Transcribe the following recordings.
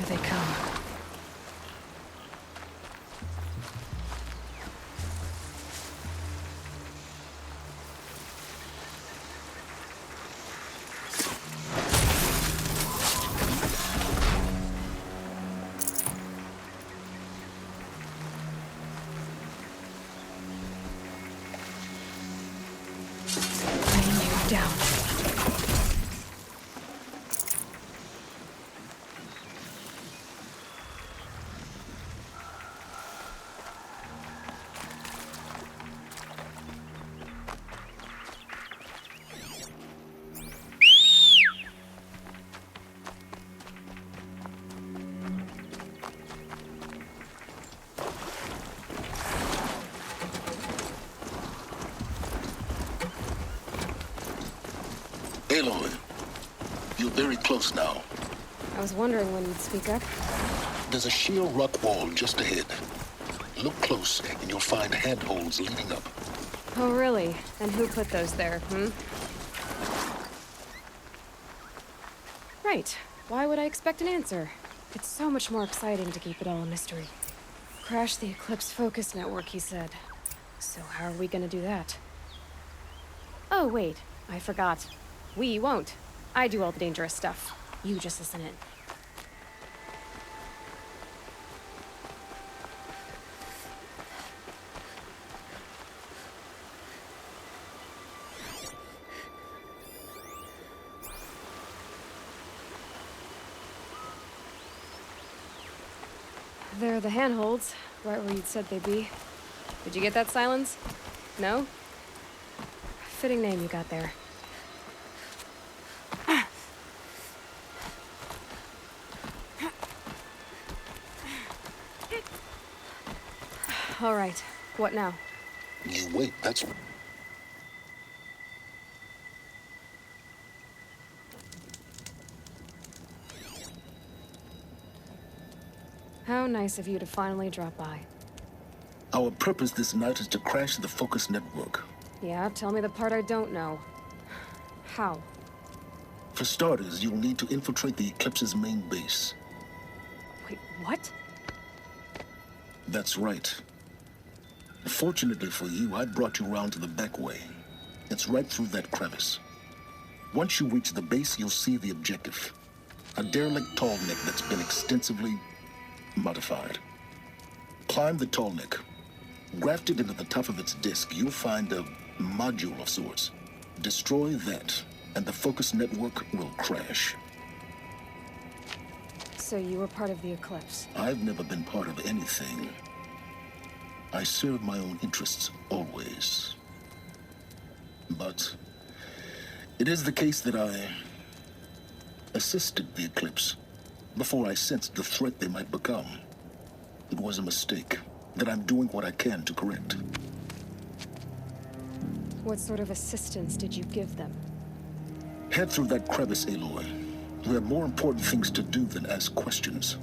Here they come. Down. Aloy, you're very close now. I was wondering when you'd speak up. There's a sheer rock wall just ahead. Look close, and you'll find handholds leading up. Oh, really? And who put those there, Right. Why would I expect an answer? It's so much more exciting to keep it all a mystery. Crash the Eclipse focus network, he said. So how are we gonna do that? Oh, wait. I forgot. We won't. I do all the dangerous stuff. You just listen in. They're the handholds, right where you'd said they'd be. Did you get that, Sylens? No? Fitting name you got there. All right. What now? You wait, that's... How nice of you to finally drop by. Our purpose this night is to crash the focus network. Yeah, tell me the part I don't know. How? For starters, you'll need to infiltrate the Eclipse's main base. Wait, what? That's right. Fortunately for you, I brought you round to the back way. It's right through that crevice. Once you reach the base, you'll see the objective. A derelict Tallneck that's been extensively modified. Climb the Tallneck. Grafted into the top of its disk, you'll find a module of sorts. Destroy that, and the focus network will crash. So you were part of the Eclipse? I've never been part of anything. I serve my own interests, always. But it is the case that I assisted the Eclipse before I sensed the threat they might become. It was a mistake that I'm doing what I can to correct. What sort of assistance did you give them? Head through that crevice, Aloy. We have more important things to do than ask questions.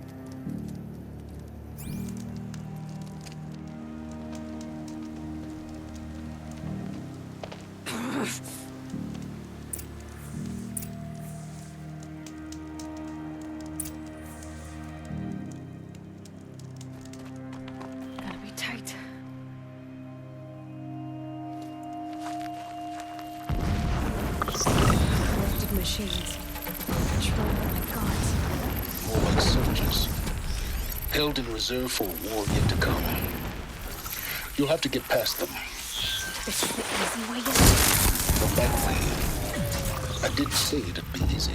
Gotta be tight. Corrupted machines. Control my gods. More like soldiers. Held in reserve for a war yet to come. You'll have to get past them. This is the easy way in. The back way. I didn't say it'd be easy.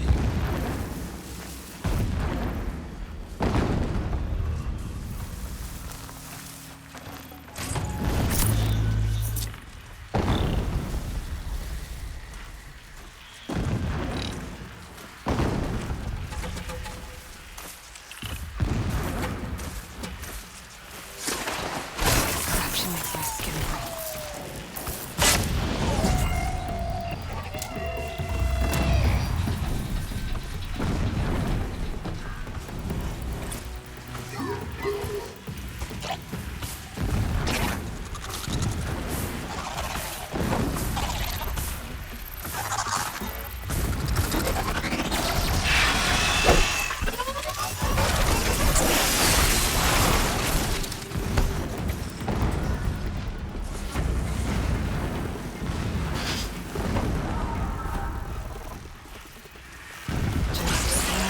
Corruption makes my skin crawl.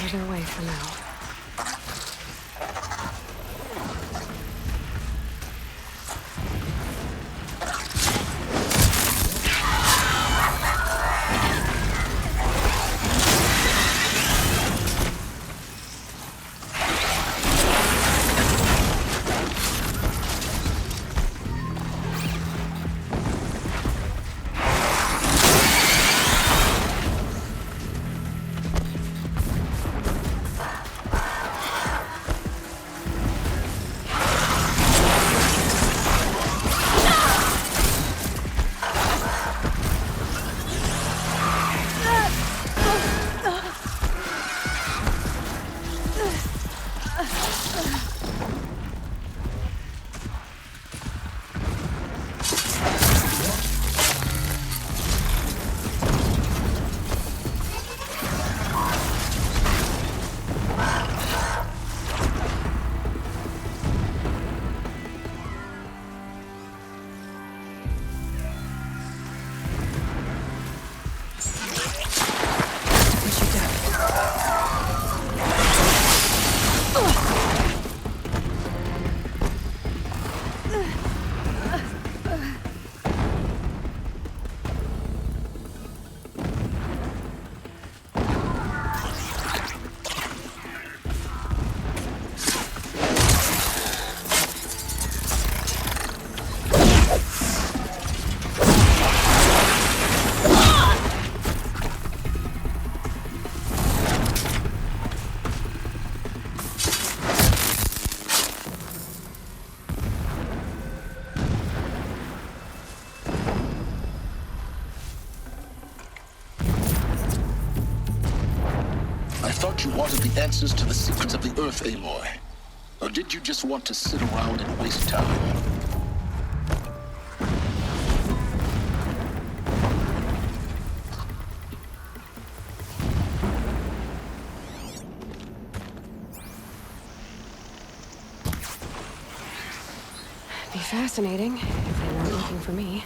of their way for now. You wanted the answers to the secrets of the Earth, Aloy? Or did you just want to sit around and waste time? Be fascinating if they weren't looking for me.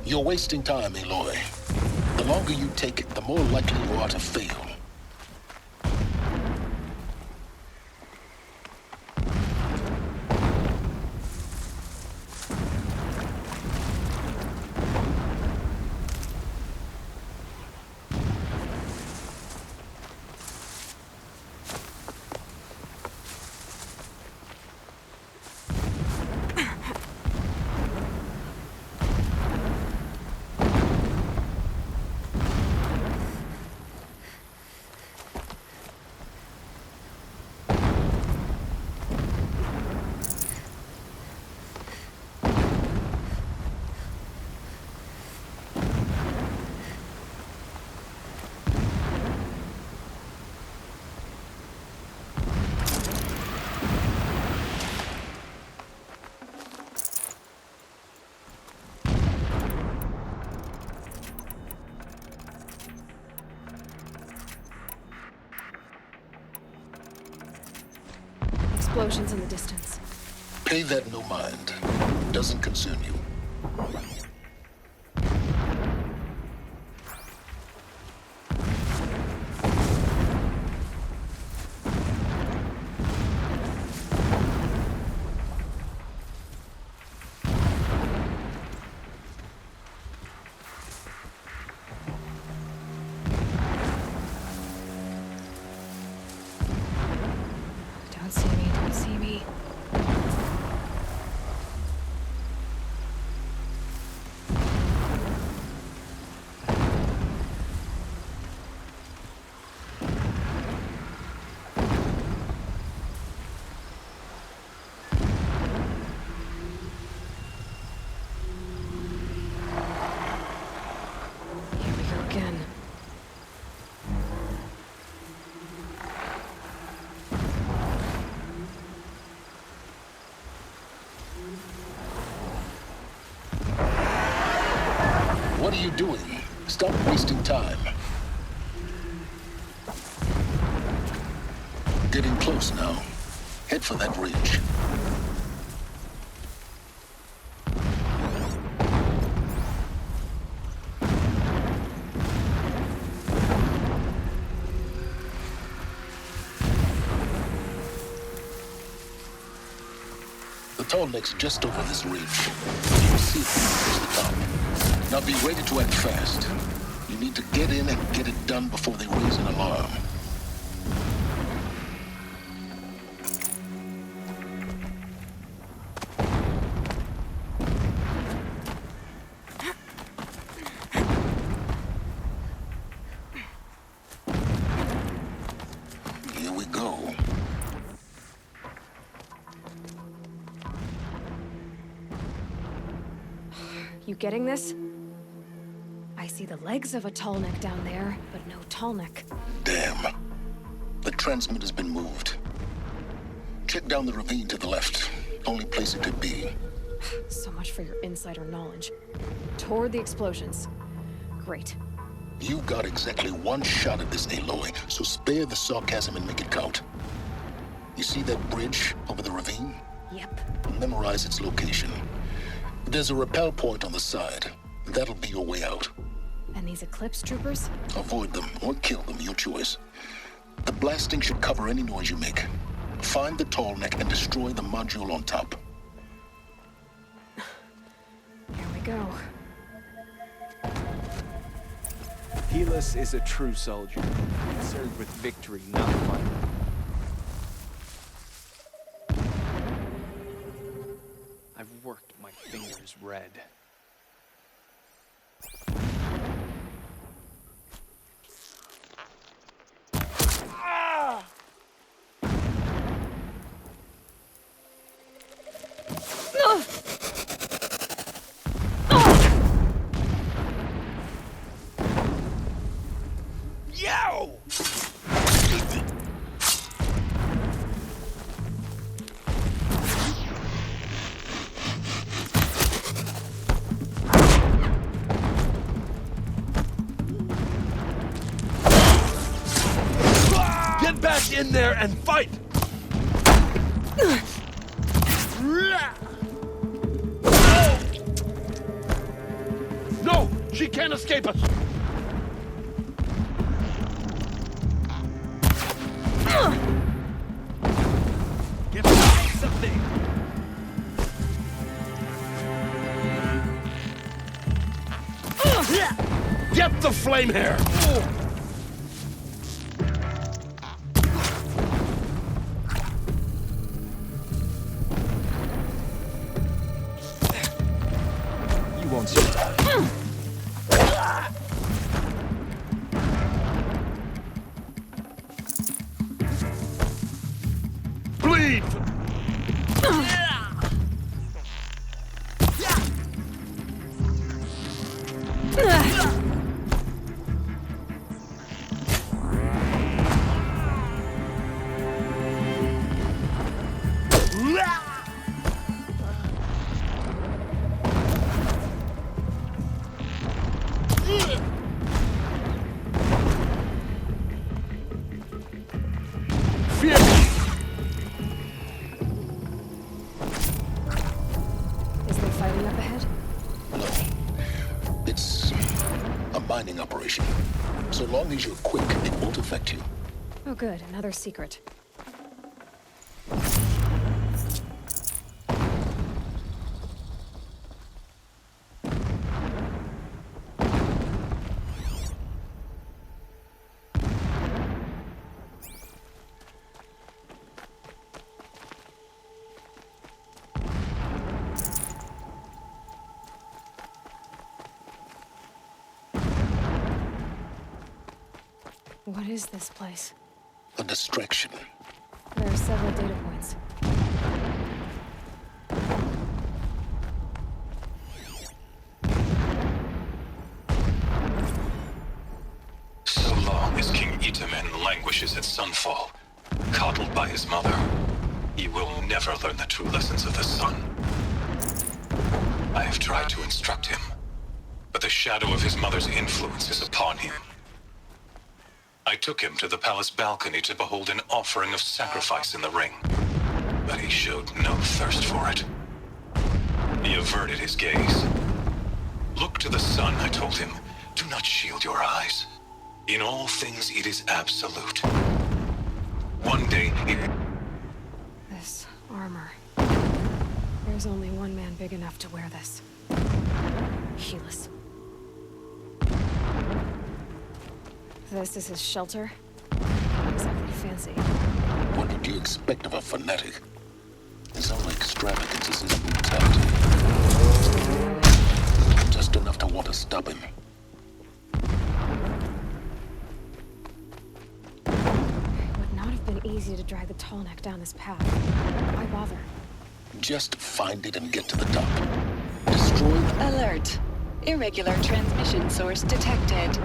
You're wasting time, Aloy. The longer you take it, the more likely you are to fail. explosions in the distance. Pay that no mind. Doesn't concern you. Don't see me, don't see me. Here we go again. What are you doing? Stop wasting time. Getting close now. Head for that ridge. The Tallneck's just over this ridge. You'll see it when you reach the top. Now be ready to act fast. You need to get in and get it done before they raise an alarm. Here we go. You getting this? I see the legs of a Tallneck down there, but no Tallneck. Damn. The transmitter's been moved. Check down the ravine to the left. Only place it could be. So much for your insider knowledge. Toward the explosions. Great. You got exactly one shot at this, Aloy, so spare the sarcasm and make it count. You see that bridge over the ravine? Yep. Memorize its location. There's a rappel point on the side. That'll be your way out. And these Eclipse troopers? Avoid them or kill them, your choice. The blasting should cover any noise you make. Find the Tallneck and destroy the module on top. Here we go. Helis is a true soldier, concerned with victory, not fighting. I've worked my fingers red. Yow! Get back in there and fight! No! She can't escape us! Get back something! Get the flame hair! You won't survive. Bleed! mining up ahead? No. It's a mining operation. So long as you're quick, it won't affect you. Oh good, another secret. What is this place? A distraction. There are several data points. So long as King Itamen languishes at Sunfall, coddled by his mother, he will never learn the true lessons of the sun. I have tried to instruct him, but the shadow of his mother's influence is upon him. I took him to the palace balcony to behold an offering of sacrifice in the ring, but he showed no thirst for it. He averted his gaze. Look to the sun, I told him. Do not shield your eyes. In all things, it is absolute. One day, This armor. There's only one man big enough to wear this. Helis. This is his shelter? Not exactly fancy. What did you expect of a fanatic? His own extravagance is his brutality. Just enough to want to stop him. It would not have been easy to drag the Tallneck down this path. Why bother? Just find it and get to the top. Destroy the... Alert. Irregular transmission source detected.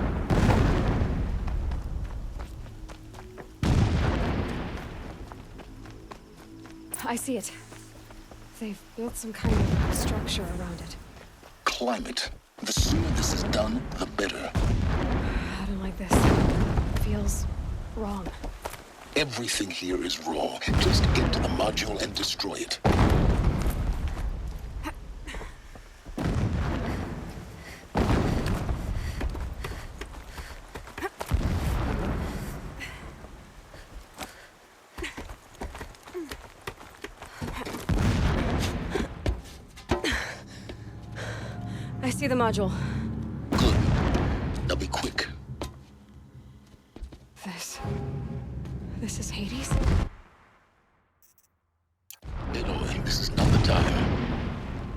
I see it. They've built some kind of structure around it. Climb it. The sooner this is done, the better. I don't like this. It feels wrong. Everything here is wrong. Just get to the module and destroy it. I see the module. Good. Now be quick. This is Hades? Aloy, this is not the time.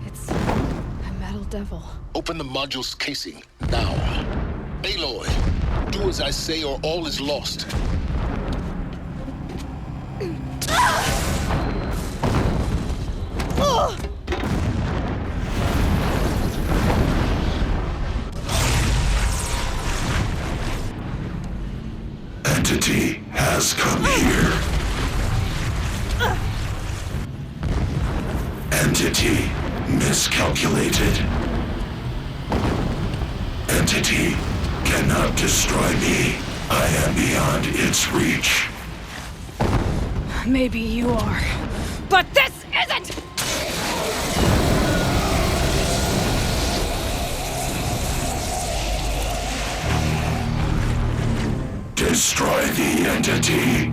It's a metal devil. Open the module's casing, now. Aloy, do as I say or all is lost. Entity has come here. Entity miscalculated. Entity cannot destroy me. I am beyond its reach. Maybe you are, but this isn't! Destroy the entity.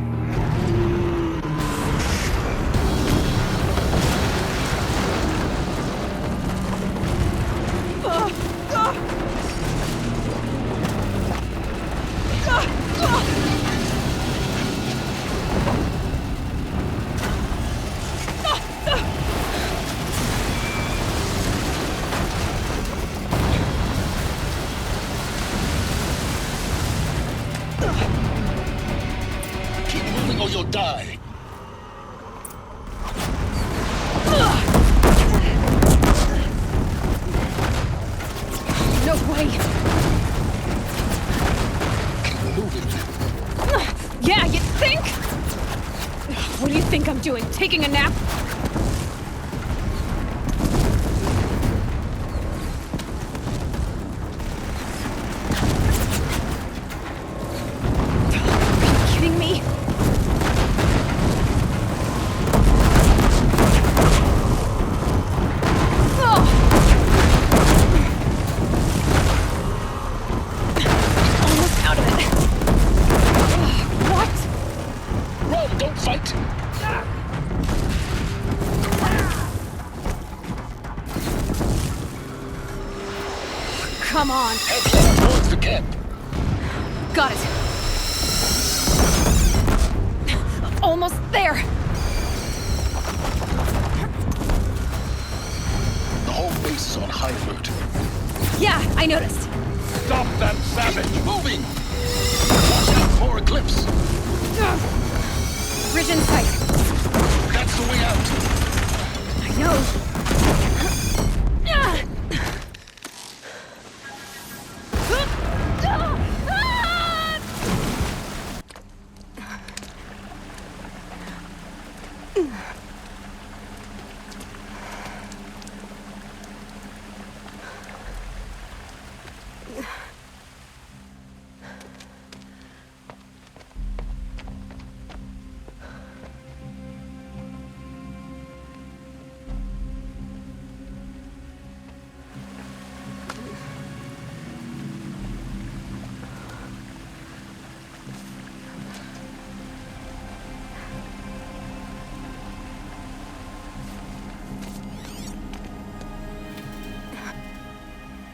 Keep Come on. Heads up towards the camp. Got it. Almost there. The whole base is on high alert. Yeah, I noticed. Stop that savage! Keep moving! Watch out for Eclipse! Bridge in sight. That's the way out! I know.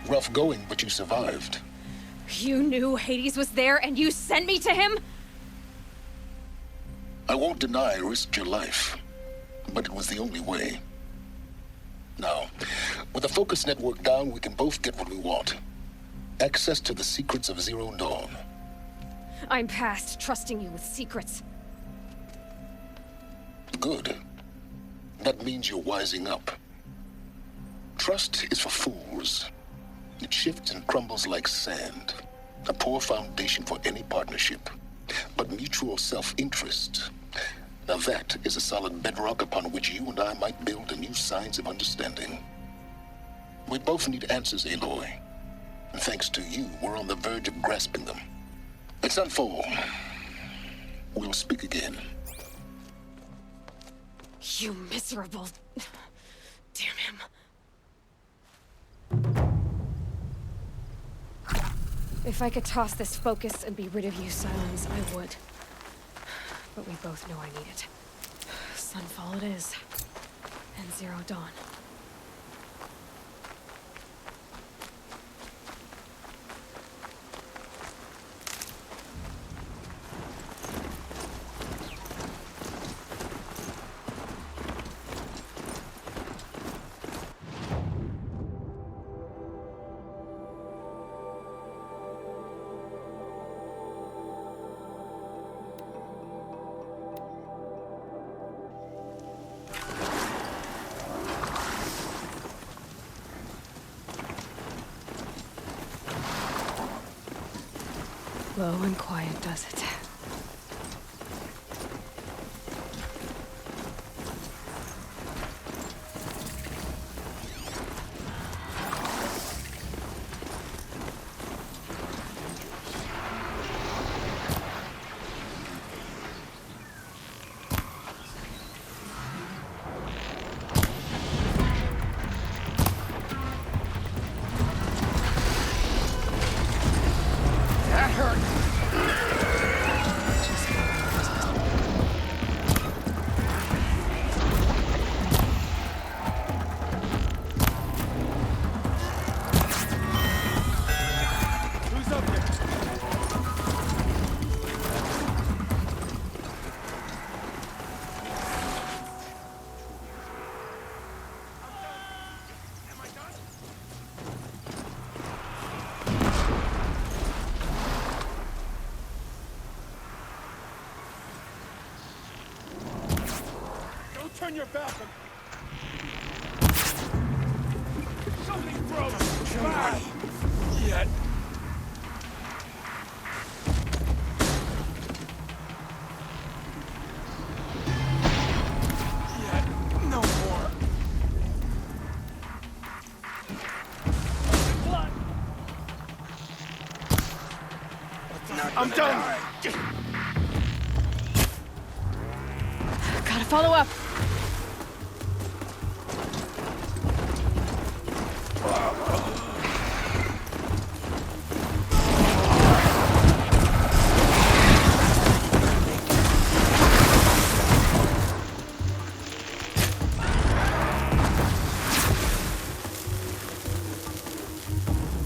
Rough going, but you survived. You knew Hades was there and you sent me to him? I won't deny I risked your life, but it was the only way. Now, with the focus network down, we can both get what we want. Access to the secrets of Zero Dawn. I'm past trusting you with secrets. Good. That means you're wising up. Trust is for fools. It shifts and crumbles like sand. A poor foundation for any partnership. But mutual self-interest, now that is a solid bedrock upon which you and I might build anew signs of understanding. We both need answers, Aloy. And thanks to you, we're on the verge of grasping them. Let's unfold. We'll speak again. You miserable... Damn him. If I could toss this focus and be rid of you, Sylens, I would. But we both know I need it. Sunfall it is. And Zero Dawn. Low and quiet does it. Turn your back on... Somebody throw them! Fire! Yet. No more. Blood. I'm done! Gotta follow up.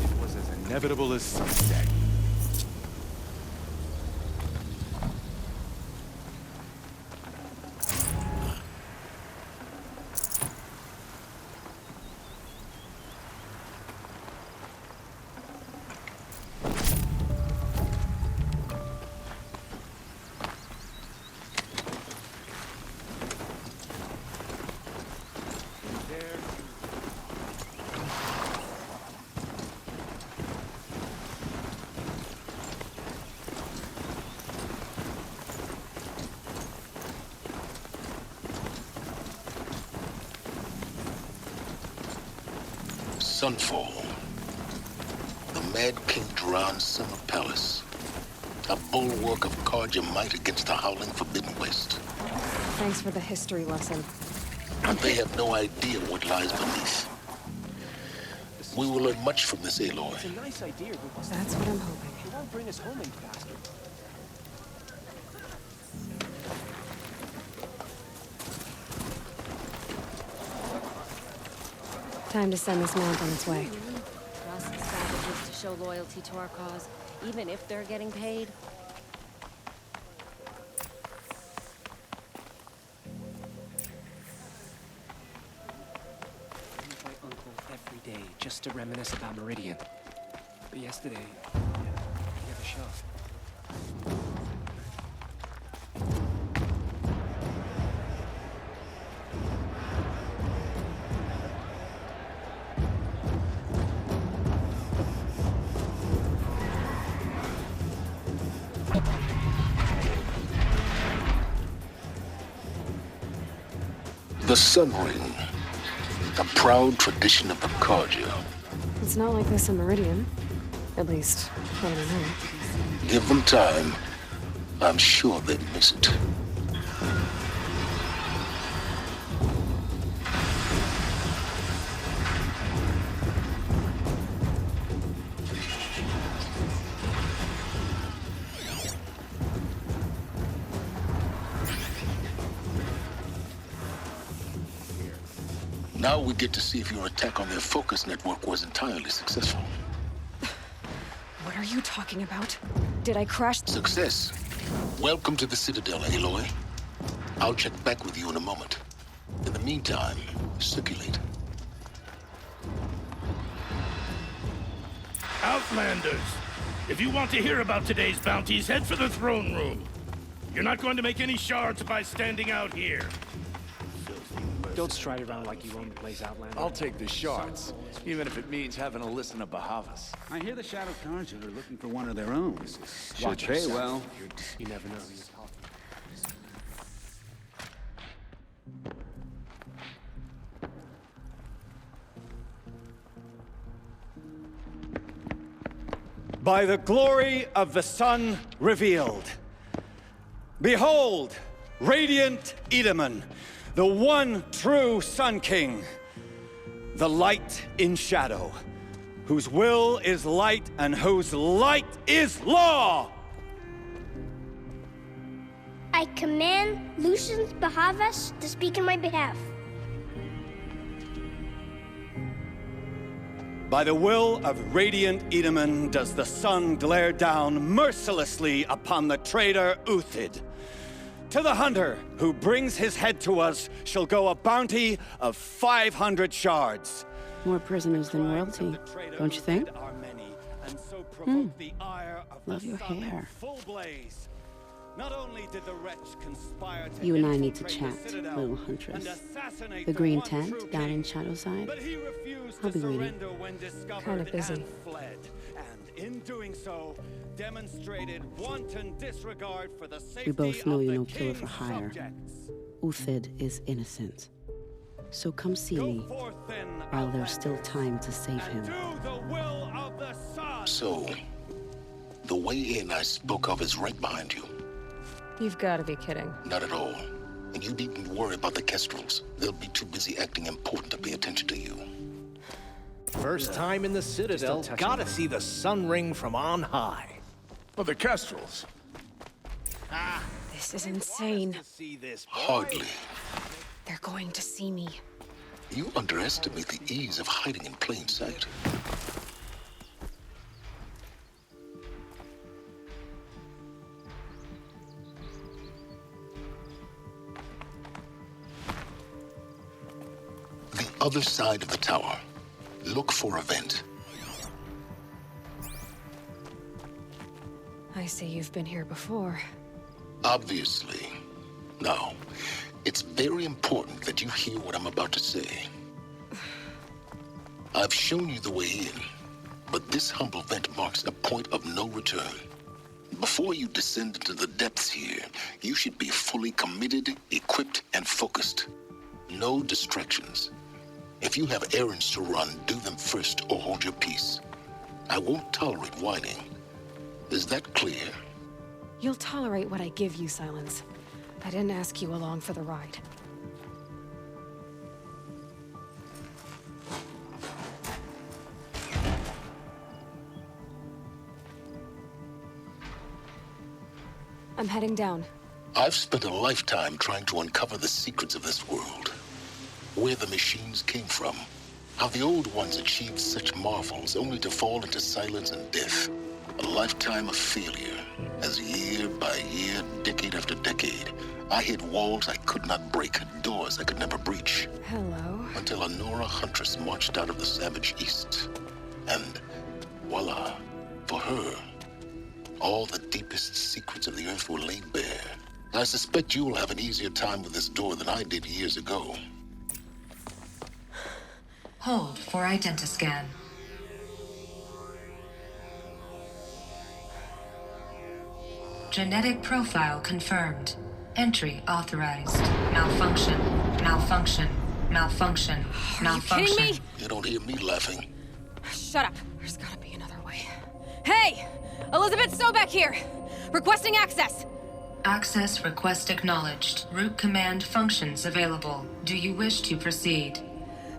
It was as inevitable as sunset. Sunfall. The Mad King Duran's summer palace. A bulwark of Carja might against the howling Forbidden West. Thanks for the history lesson. And they have no idea what lies beneath. We will learn much from this, Aloy. It's a nice idea, but That's what I'm hoping. it won't bring us home any faster. Time to send this mount on its way. Trust the savages to show loyalty to our cause, even if they're getting paid. I meet my uncle every day just to reminisce about Meridian. But yesterday, he never showed. The Sun Ring. A proud tradition of the Carja. It's not like this in Meridian. At least, I don't know. Give them time. I'm sure they'd miss it. Now we get to see if your attack on their focus network was entirely successful. What are you talking about? Did I crash? Success. Welcome to the Citadel, Aloy. I'll check back with you in a moment. In the meantime, circulate. Outlanders, if you want to hear about today's bounties, head for the throne room. You're not going to make any shards by standing out here. Don't stride around like you own the place, Outlander. I'll take the shards, even if it means having to listen to Bahavas. I hear the Shadow Carja are looking for one of their own. Should pay well. You never know who you're talking to. By the glory of the sun revealed. Behold, radiant Edaman, the one true Sun King, the light in shadow, whose will is light and whose light is law! I command Lucius Bahavas to speak in my behalf. By the will of radiant Edaman does the sun glare down mercilessly upon the traitor Uthid. To the hunter who brings his head to us shall go a bounty of 500 shards. More prisoners than royalty, don't you think? Love your hair. Not only did the wretch conspire to You and I need to chat, little huntress. The green tent down in Shadowside. I'll be waiting. Kind of busy. And in doing so, demonstrated wanton disregard for the safety We both know of you're the no killer for king's hire. subjects. Uthid is innocent. So come see Go me forth then, while there's still time to save him. do the will of the sun. So, the way in I spoke of is right behind you. You've got to be kidding. Not at all. And you needn't worry about the Kestrels. They'll be too busy acting important to pay attention to you. First time in the Citadel, gotta see the sun ring from on high. For the Kestrels. This is insane. Hardly. They're going to see me. You underestimate the ease of hiding in plain sight. other side of the tower. Look for a vent. I see you've been here before. Obviously. Now, it's very important that you hear what I'm about to say. I've shown you the way in, but this humble vent marks a point of no return. Before you descend into the depths here, you should be fully committed, equipped, and focused. No distractions. If you have errands to run, do them first or hold your peace. I won't tolerate whining. Is that clear? You'll tolerate what I give you, Sylens. I didn't ask you along for the ride. I'm heading down. I've spent a lifetime trying to uncover the secrets of this world. Where the machines came from. How the old ones achieved such marvels only to fall into silence and death. A lifetime of failure, as year by year, decade after decade, I hit walls I could not break, doors I could never breach. Hello. Until a Nora huntress marched out of the savage east. And voila, for her, all the deepest secrets of the earth were laid bare. I suspect you will have an easier time with this door than I did years ago. Hold for identiscan. Genetic profile confirmed. Entry authorized. Malfunction. Malfunction. Malfunction. Malfunction. Are you kidding me? You don't hear me laughing. Shut up. There's gotta be another way. Hey! Elizabeth Sobeck here! Requesting access! Access request acknowledged. Root command functions available. Do you wish to proceed?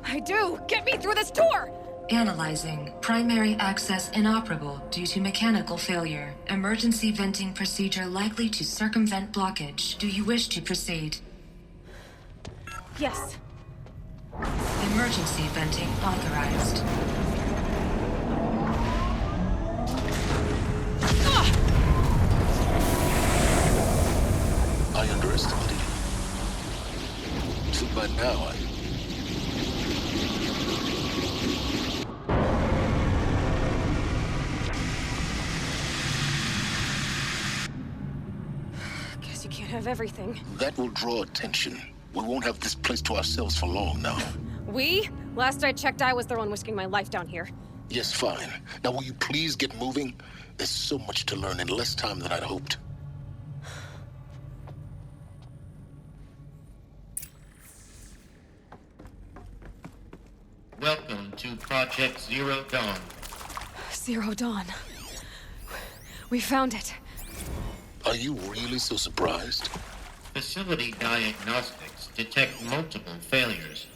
I do! Get me through this door! Analyzing. Primary access inoperable due to mechanical failure. Emergency venting procedure likely to circumvent blockage. Do you wish to proceed? Yes. Emergency venting authorized. I underestimated you. Too bad now Guess you can't have everything. That will draw attention. We won't have this place to ourselves for long now. We? Last I checked, I was the one risking my life down here. Yes, fine. Now will you please get moving? There's so much to learn in less time than I'd hoped. Welcome to Project Zero Dawn. Zero Dawn. We found it. Are you really so surprised? Facility diagnostics detect multiple failures.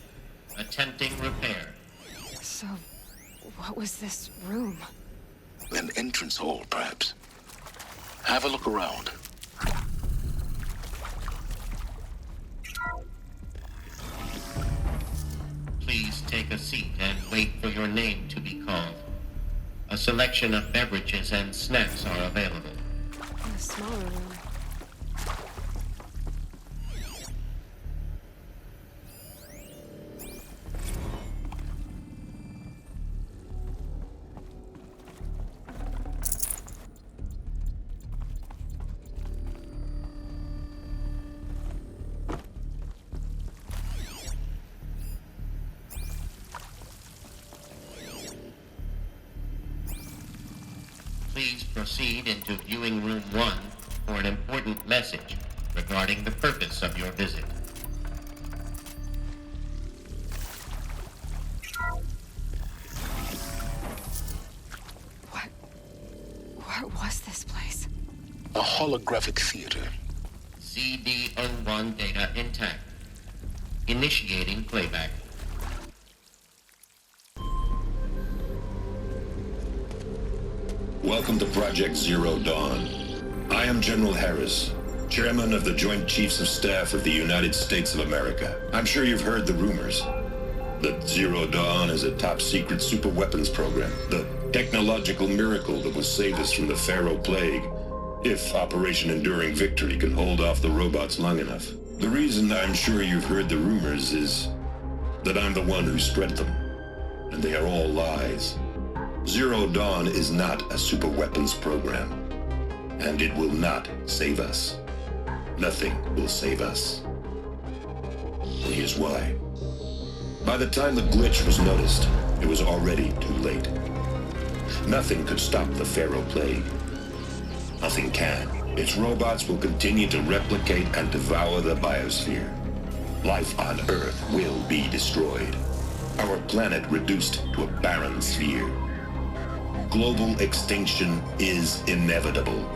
Attempting repair. So, what was this room? An entrance hall, perhaps. Have a look around. Please take a seat and wait for your name to be called. A selection of beverages and snacks are available. In a smaller room. Please proceed into viewing room 1 for an important message regarding the purpose of your visit. What was this place? A holographic theater. CD01 data intact. Initiating playback. Welcome to Project Zero Dawn. I am General Harris, Chairman of the Joint Chiefs of Staff of the United States of America. I'm sure you've heard the rumors that Zero Dawn is a top-secret superweapons program, the technological miracle that will save us from the Faro Plague, if Operation Enduring Victory can hold off the robots long enough. The reason I'm sure you've heard the rumors is that I'm the one who spread them, and they are all lies. Zero Dawn is not a superweapons program, and it will not save us. Nothing will save us. And here's why. By the time the glitch was noticed, it was already too late. Nothing could stop the Faro Plague. Nothing can. Its robots will continue to replicate and devour the biosphere. Life on Earth will be destroyed. Our planet reduced to a barren sphere. Global extinction is inevitable.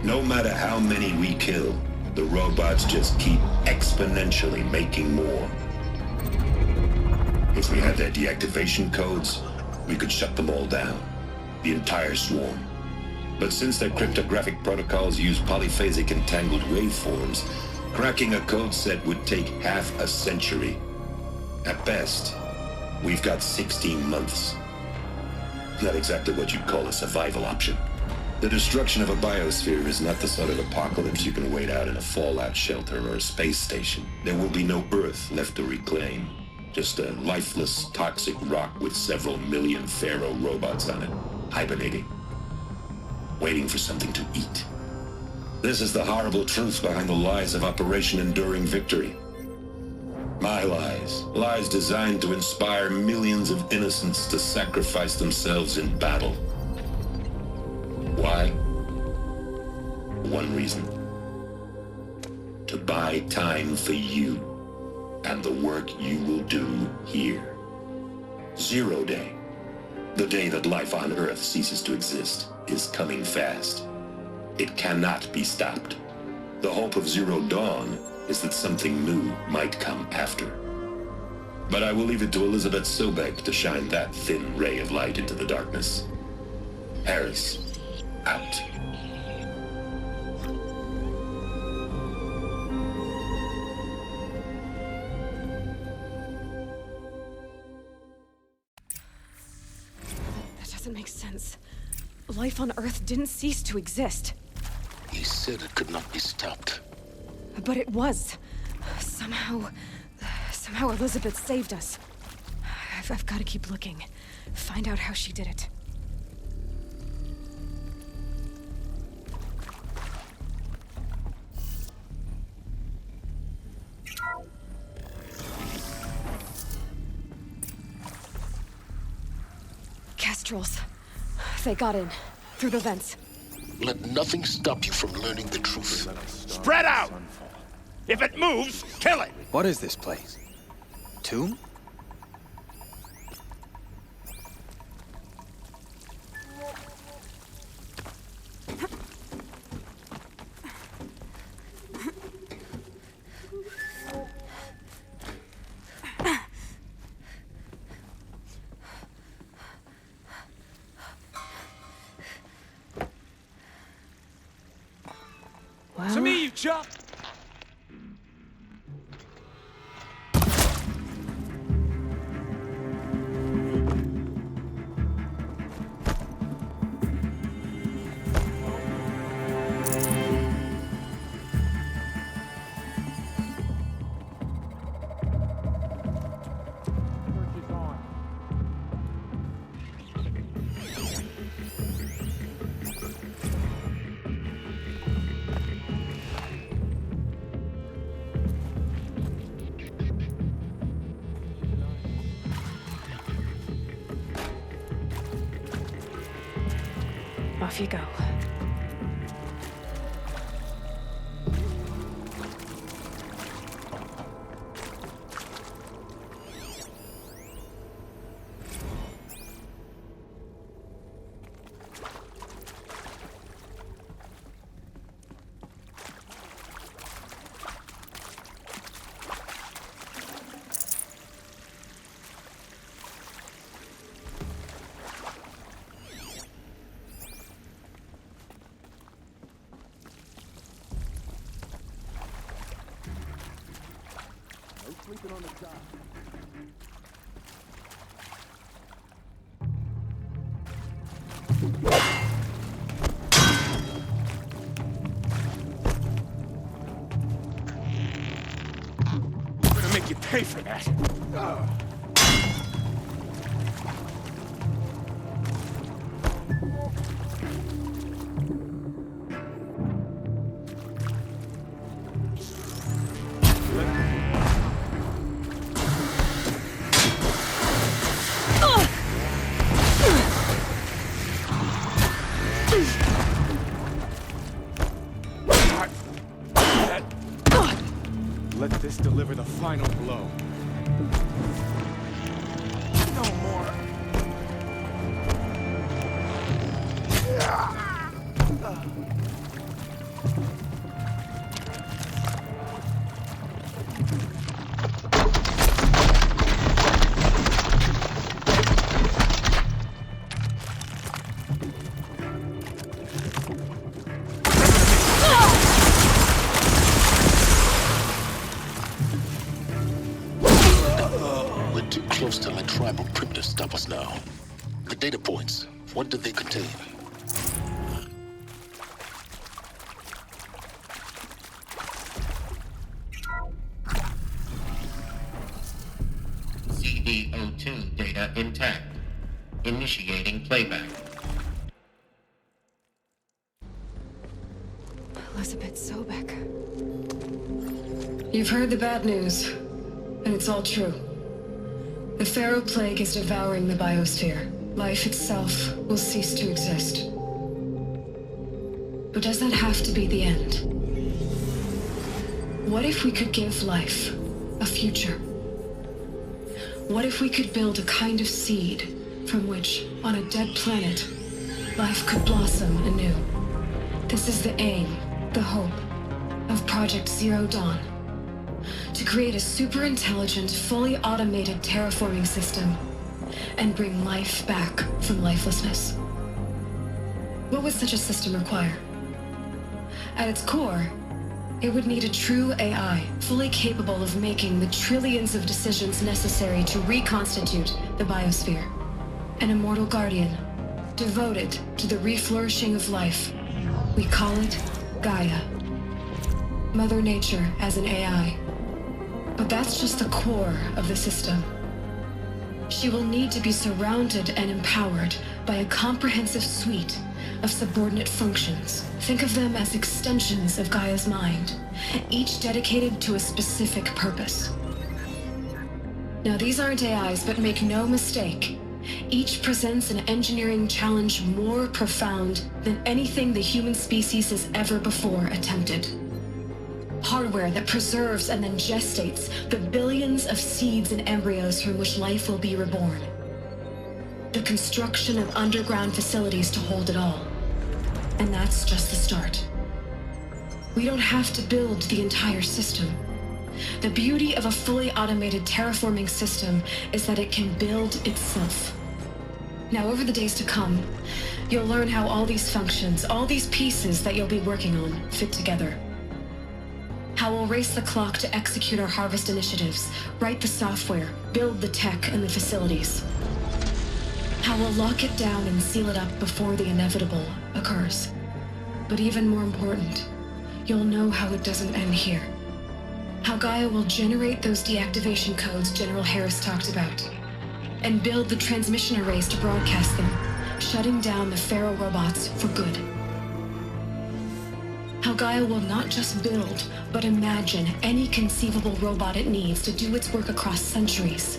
No matter how many we kill, the robots just keep exponentially making more. If we had their deactivation codes, we could shut them all down. The entire swarm. But since their cryptographic protocols use polyphasic entangled waveforms, cracking a code set would take half a century. At best, we've got 16 months. Not exactly what you'd call a survival option. The destruction of a biosphere is not the sort of apocalypse you can wait out in a fallout shelter or a space station. There will be no Earth left to reclaim. Just a lifeless, toxic rock with several million Faro robots on it, hibernating. Waiting for something to eat. This is the horrible truth behind the lies of Operation Enduring Victory. My lies. Lies designed to inspire millions of innocents to sacrifice themselves in battle. Why? One reason. To buy time for you and the work you will do here. Zero Day. The day that life on Earth ceases to exist is coming fast. It cannot be stopped. The hope of Zero Dawn is that something new might come after. But I will leave it to Elizabeth Sobek to shine that thin ray of light into the darkness. Harris, out. That doesn't make sense. Life on Earth didn't cease to exist. He said it could not be stopped. But it was. Somehow Elizabeth saved us. I've got to keep looking. Find out how she did it. Kestrels. They got in. Through the vents. Let nothing stop you from learning the truth. Spread out! If it moves, kill it! What is this place? Tomb? To me, you chump! Off you go. pay for that. Let this deliver the final blow. No more. Close to let tribal primitives stop us now. The data points, what do they contain? CD02 data intact. Initiating playback. Elizabeth Sobek. You've heard the bad news, and it's all true. The Faro Plague is devouring the biosphere. Life itself will cease to exist. But does that have to be the end? What if we could give life a future? What if we could build a kind of seed from which, on a dead planet, life could blossom anew? This is the aim, the hope, of Project Zero Dawn. To create a super-intelligent, fully automated terraforming system and bring life back from lifelessness. What would such a system require? At its core, it would need a true AI, fully capable of making the trillions of decisions necessary to reconstitute the biosphere. An immortal guardian, devoted to the reflourishing of life. We call it GAIA. Mother Nature as an AI. But that's just the core of the system. She will need to be surrounded and empowered by a comprehensive suite of subordinate functions. Think of them as extensions of Gaia's mind, each dedicated to a specific purpose. Now, these aren't AIs, but make no mistake, each presents an engineering challenge more profound than anything the human species has ever before attempted. Hardware that preserves and then gestates the billions of seeds and embryos from which life will be reborn. The construction of underground facilities to hold it all. And that's just the start. We don't have to build the entire system. The beauty of a fully automated terraforming system is that it can build itself. Now, over the days to come, you'll learn how all these functions, all these pieces that you'll be working on, fit together. How we'll race the clock to execute our harvest initiatives, write the software, build the tech and the facilities. How we'll lock it down and seal it up before the inevitable occurs. But even more important, you'll know how it doesn't end here. How Gaia will generate those deactivation codes General Harris talked about, and build the transmission arrays to broadcast them, shutting down the Faro robots for good. How Gaia will not just build, but imagine any conceivable robot it needs to do its work across centuries.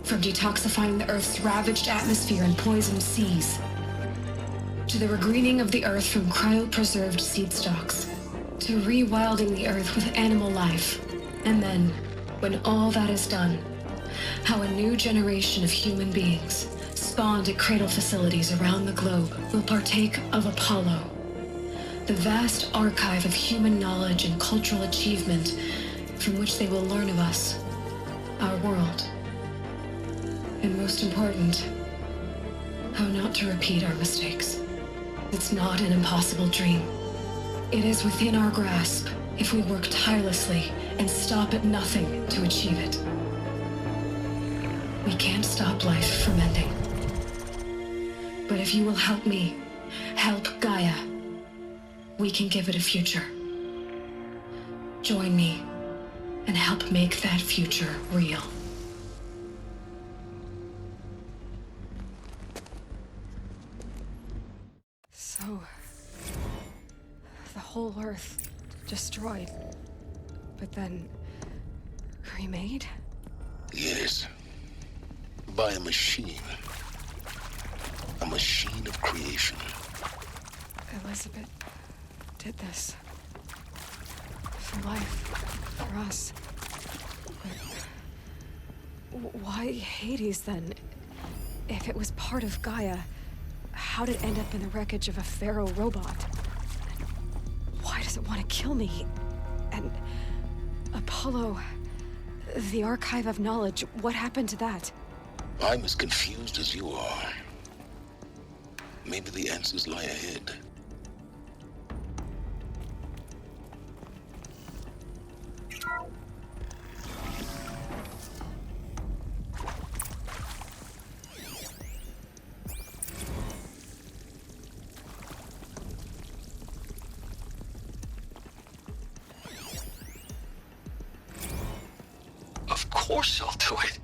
From detoxifying the Earth's ravaged atmosphere and poisoned seas, to the regreening of the Earth from cryopreserved seed stalks, to rewilding the Earth with animal life. And then, when all that is done, how a new generation of human beings, spawned at cradle facilities around the globe, will partake of Apollo, the vast archive of human knowledge and cultural achievement from which they will learn of us, our world. And most important, how not to repeat our mistakes. It's not an impossible dream. It is within our grasp if we work tirelessly and stop at nothing to achieve it. We can't stop life from ending. But if you will help me, help Gaia, we can give it a future. Join me and help make that future real. So, the whole Earth destroyed, but then remade? Yes. By a machine. A machine of creation. Elizabeth did this. For life. For us. But why Hades, then? If it was part of Gaia, how'd it end up in the wreckage of a Faro robot? Why does it want to kill me? And Apollo, the Archive of Knowledge, what happened to that? I'm as confused as you are. Maybe the answers lie ahead. Of course I'll do it.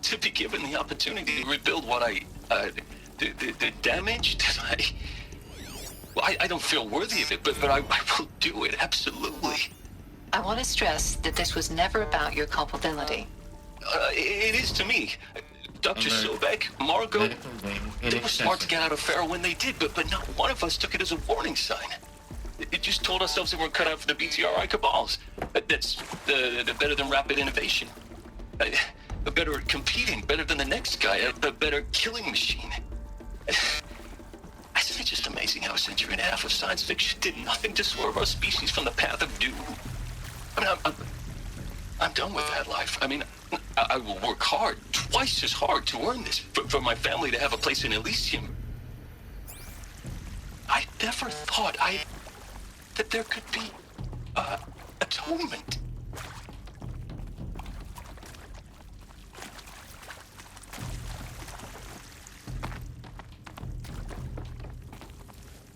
To be given the opportunity to rebuild what the damage that I don't feel worthy of it, but I will do it, absolutely. I want to stress that this was never about your culpability. It is to me. Dr. Sobek, Margot, they were smart to get out of Faro when they did, but not one of us took it as a warning sign. It just told ourselves that we're cut out for the BTRI cabals. That's the better than rapid innovation. Better at competing, better than the next guy, a better killing machine. Isn't it just amazing how a century and a half of science fiction did nothing to swerve our species from the path of doom? I mean, I'm done with that life. I mean, I will work hard, twice as hard to earn this, for my family to have a place in Elysium. I never thought that there could be, atonement.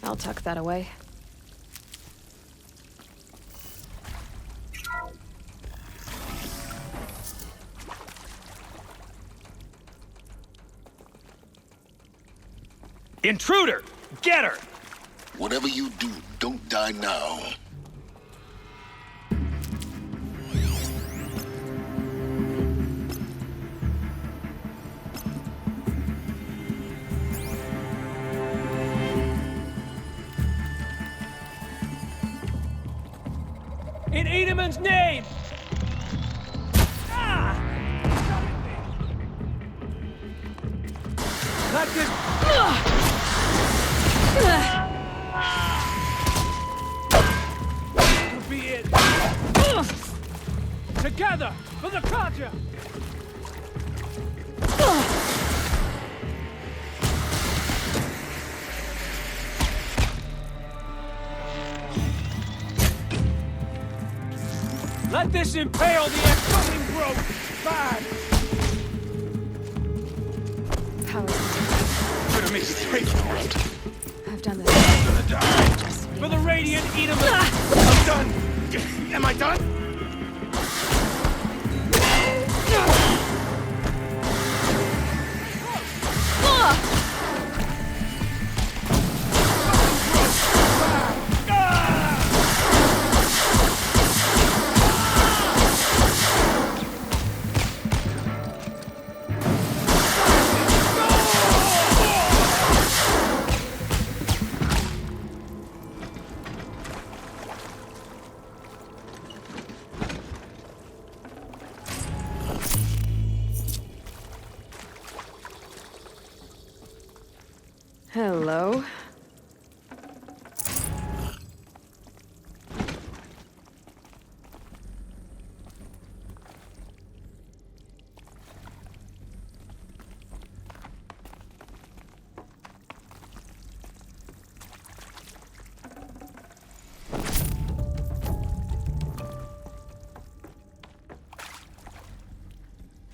I'll tuck that away. Intruder! Get her! Whatever you do, don't die now. In Edelman's name! Ah! Like this. Could be it. Together for the culture. Let this impale the echoing growth. Bad. How is it? Gonna make you take it. I've done this. For the Radiant Edelman. I'm done. Am I done? Hello.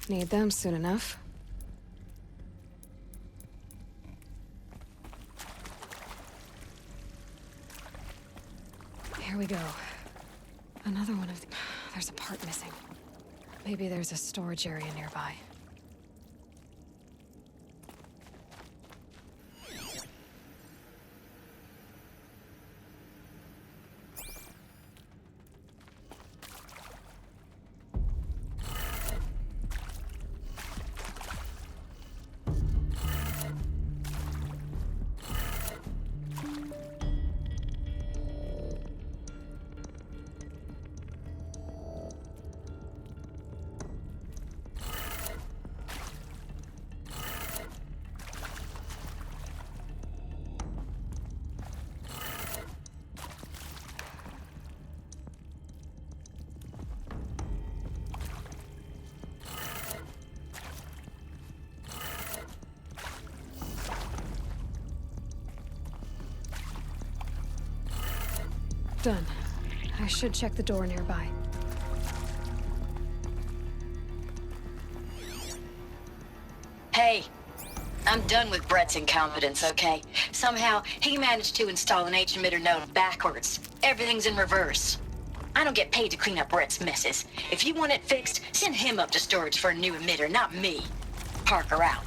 Need them soon enough. Here we go. Another one of There's a part missing. Maybe there's a storage area nearby. Done. I should check the door nearby. Hey, I'm done with Brett's incompetence, okay? Somehow, he managed to install an H-emitter node backwards. Everything's in reverse. I don't get paid to clean up Brett's messes. If you want it fixed, send him up to storage for a new emitter, not me. Parker out.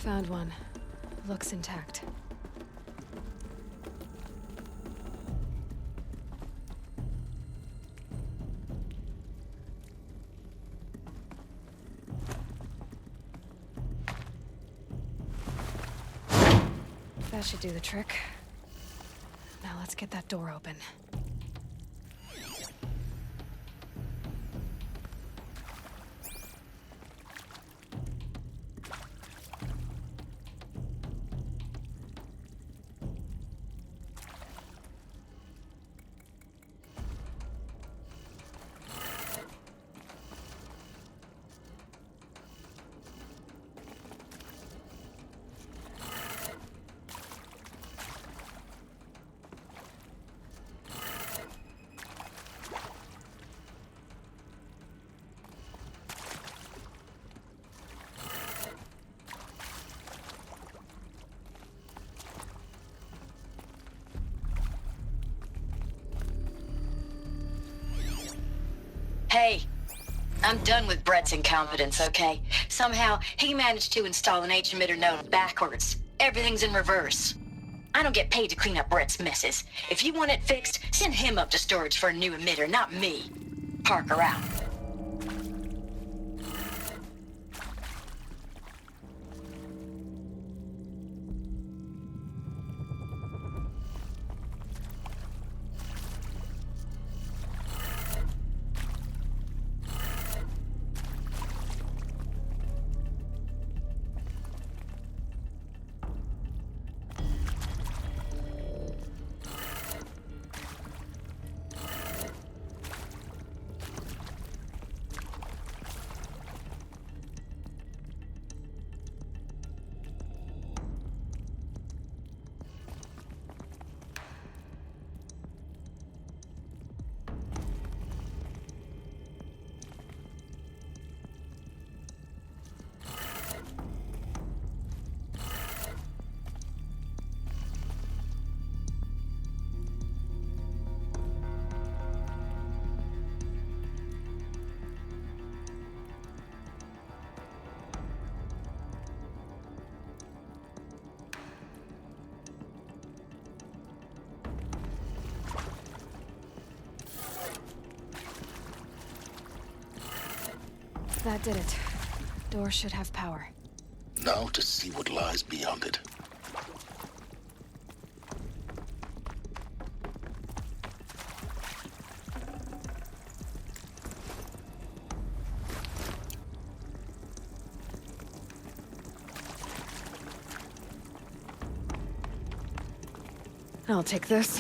Found one. Looks intact. That should do the trick. Now let's get that door open. Hey, I'm done with Brett's incompetence, okay? Somehow, he managed to install an H-emitter node backwards. Everything's in reverse. I don't get paid to clean up Brett's messes. If you want it fixed, send him up to storage for a new emitter, not me. Parker out. That did it. Door should have power. Now to see what lies beyond it. I'll take this.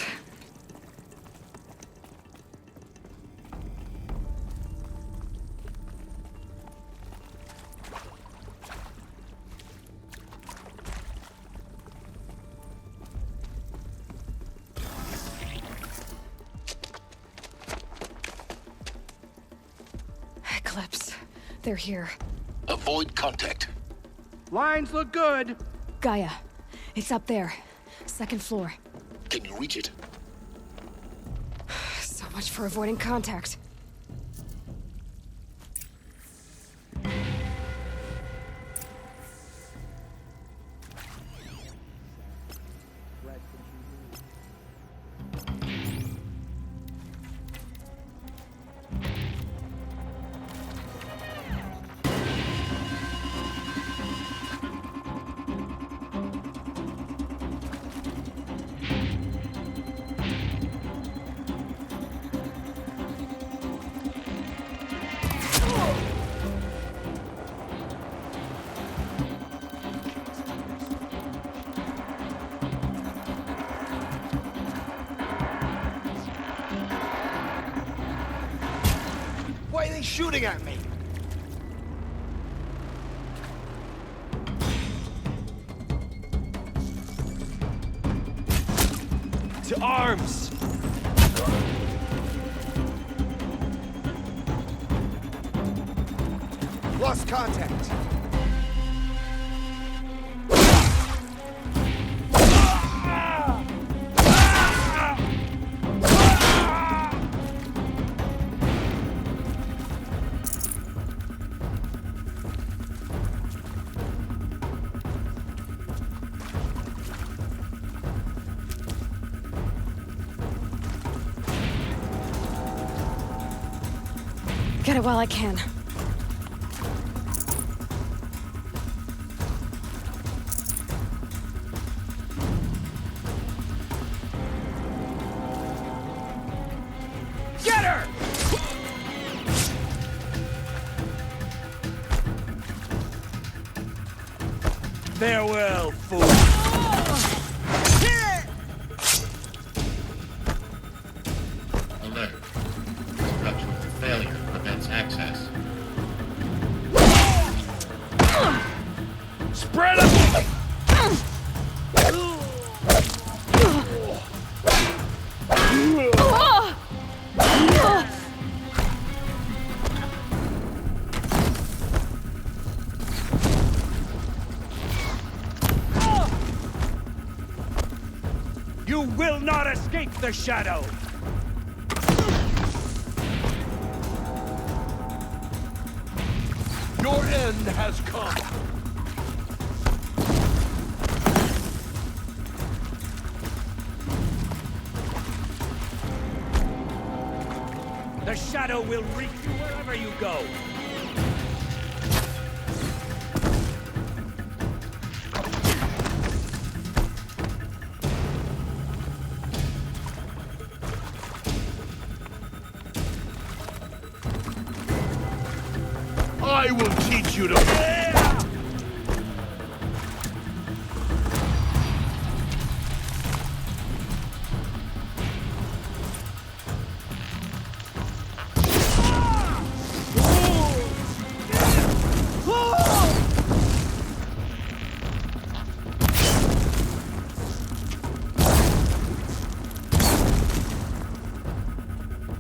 Eclipse. They're here. Avoid contact. Lines look good. GAIA. It's up there. Second floor. Can you reach it? So much for avoiding contact. Why are they shooting at me? To arms! Lost contact. Get it while I can. Get her! Farewell, fool! Alert. Structural failure prevents access. Spread them! You will not escape the shadow! Your end has come. The shadow will reach you wherever you go! I will teach you to...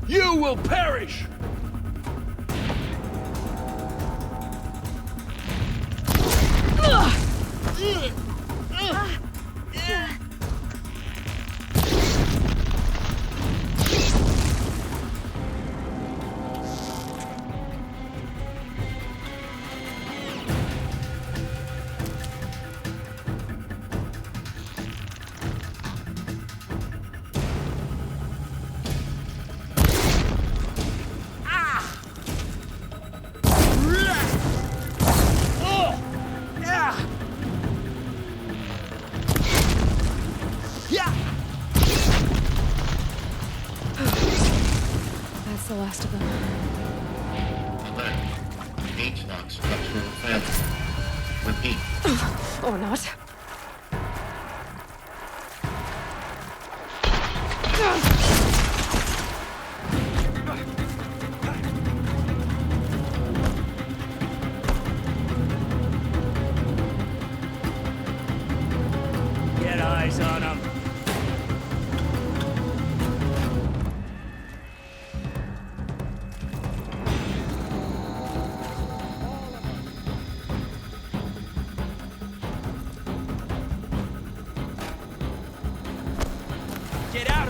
You will perish! That's the last of them. Alert. H-lock structural failure. Repeat. Or not.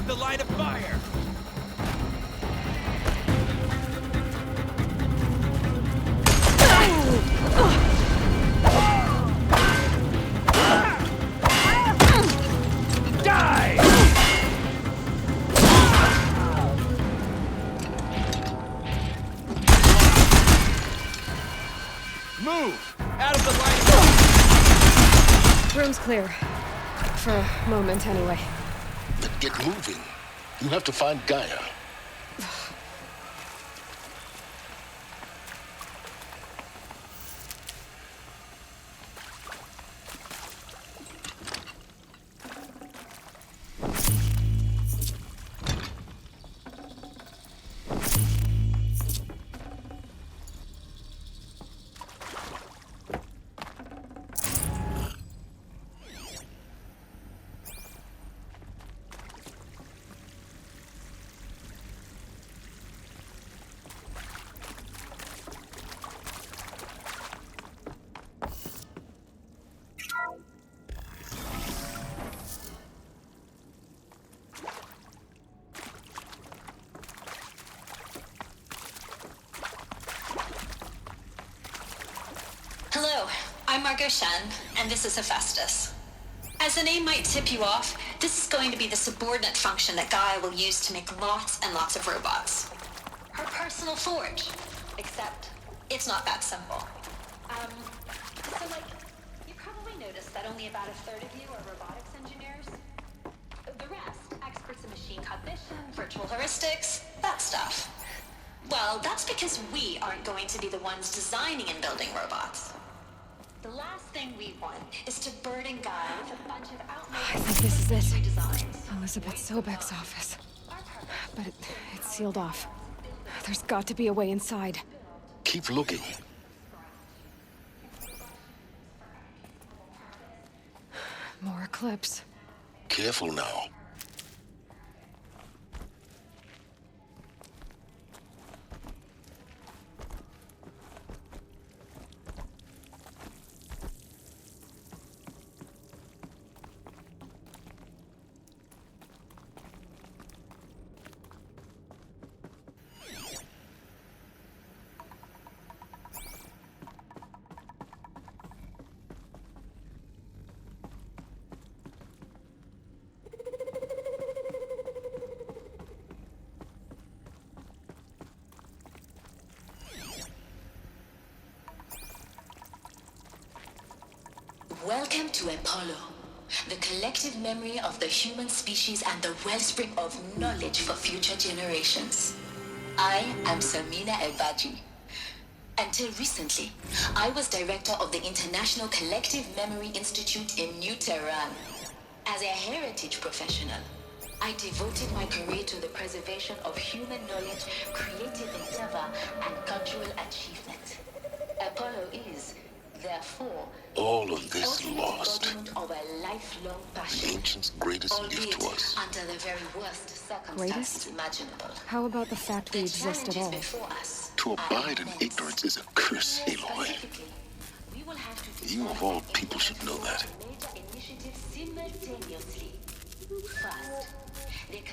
of the line of fire! Die! Move! Out of the line of fire! Room's clear. For a moment, anyway. Then get moving. You have to find GAIA. Hello, I'm Margot Shen, and this is Hephaestus. As the name might tip you off, this is going to be the subordinate function that GAIA will use to make lots and lots of robots. Her personal forge. Except, it's not that simple. You probably noticed that only about a third of you are robotics engineers. The rest, experts in machine cognition, virtual heuristics, that stuff. Well, that's because we aren't going to be the ones designing and building robots. The last thing we want is to burden GAIA with a bunch of I think this is it. designs. Elizabeth Sobek's office. But it's sealed off. There's got to be a way inside. Keep looking. More Eclipse. Careful now. Welcome to Apollo, the collective memory of the human species and the wellspring of knowledge for future generations. I am Samina Elbaji. Until recently, I was director of the International Collective Memory Institute in New Tehran. As a heritage professional, I devoted my career to the preservation of human knowledge, creative endeavor, and cultural achievement. Apollo is, therefore, all of this lost. Of a lifelong passion, The ancients' greatest gift to us. under the very worst circumstances imaginable. How about the fact we exist at all? To abide in ignorance is a curse, Aloy. You of all people should know that.